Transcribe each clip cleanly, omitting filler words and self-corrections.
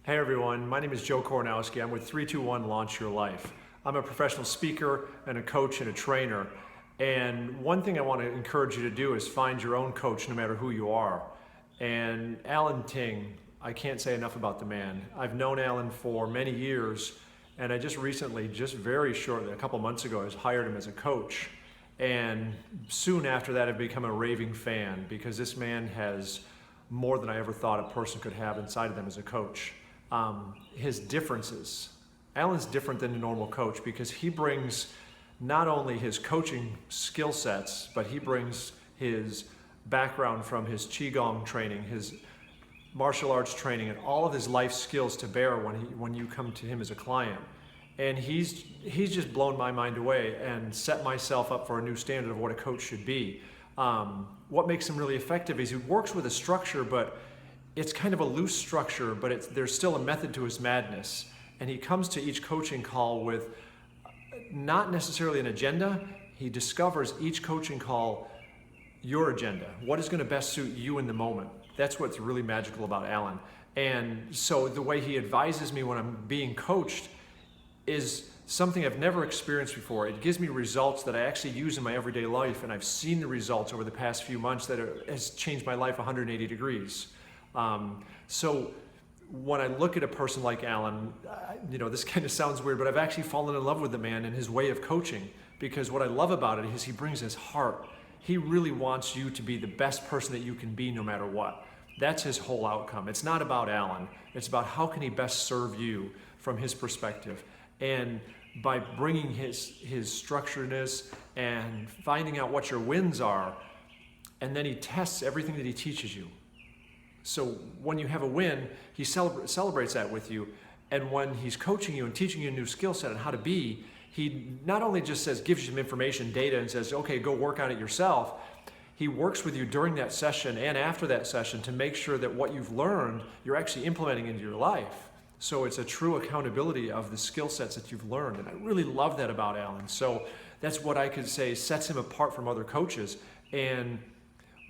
Hey everyone, my name is Joe Kornowski. I'm with 321 Launch Your Life. I'm a professional speaker and a coach and a trainer. And one thing I want to encourage you to do is find your own coach no matter who you are. And Alan Ting, I can't say enough about the man. I've known Alan for many years, and I just recently, just very shortly, a couple months ago, I was hired him as a coach. And soon after that, I've become a raving fan because this man has more than I ever thought a person could have inside of them as a coach. His differences. Alan's different than a normal coach because he brings not only his coaching skill sets, but he brings his background from his Qigong training, his martial arts training, and all of his life skills to bear when you come to him as a client. And he's just blown my mind away and set myself up for a new standard of what a coach should be. What makes him really effective is he works with a structure, but it's kind of a loose structure, but there's still a method to his madness. And he comes to each coaching call with not necessarily an agenda. He discovers each coaching call your agenda. What is going to best suit you in the moment? That's what's really magical about Alan. And so the way he advises me when I'm being coached is something I've never experienced before. It gives me results that I actually use in my everyday life, and I've seen the results over the past few months that has changed my life 180 degrees. So when I look at a person like Alan, this kind of sounds weird, but I've actually fallen in love with the man and his way of coaching, because what I love about it is he brings his heart. He really wants you to be the best person that you can be no matter what. That's his whole outcome. It's not about Alan. It's about how can he best serve you from his perspective. And by bringing his structuredness and finding out what your wins are, and then he tests everything that he teaches you. So when you have a win, he celebrates that with you. And when he's coaching you and teaching you a new skill set on how to be, he not only just gives you some information, data, and says, okay, go work on it yourself. He works with you during that session and after that session to make sure that what you've learned, you're actually implementing into your life. So it's a true accountability of the skill sets that you've learned. And I really love that about Alan. So that's what I could say sets him apart from other coaches. And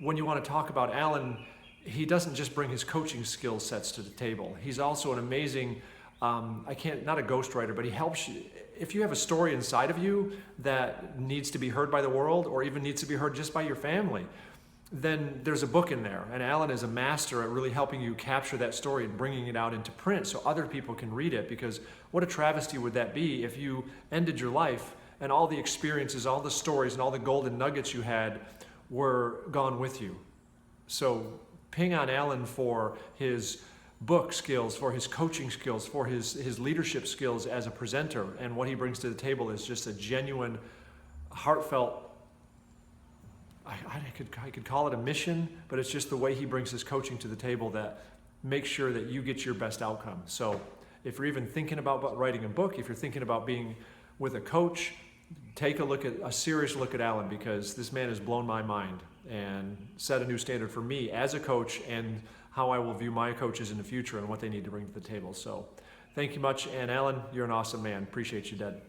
when you want to talk about Alan, he doesn't just bring his coaching skill sets to the table. He's also an amazing, not a ghostwriter, but he helps you. If you have a story inside of you that needs to be heard by the world or even needs to be heard just by your family, then there's a book in there. And Alan is a master at really helping you capture that story and bringing it out into print so other people can read it. Because what a travesty would that be if you ended your life and all the experiences, all the stories, and all the golden nuggets you had were gone with you. So ping on Alan for his book skills, for his coaching skills, for his leadership skills as a presenter. And what he brings to the table is just a genuine, heartfelt, I could call it a mission, but it's just the way he brings his coaching to the table that makes sure that you get your best outcome. So if you're even thinking about writing a book, if you're thinking about being with a coach, take a serious look at Alan, because this man has blown my mind and set a new standard for me as a coach and how I will view my coaches in the future and what they need to bring to the table. So thank you much. And Alan, you're an awesome man. Appreciate you, Dad.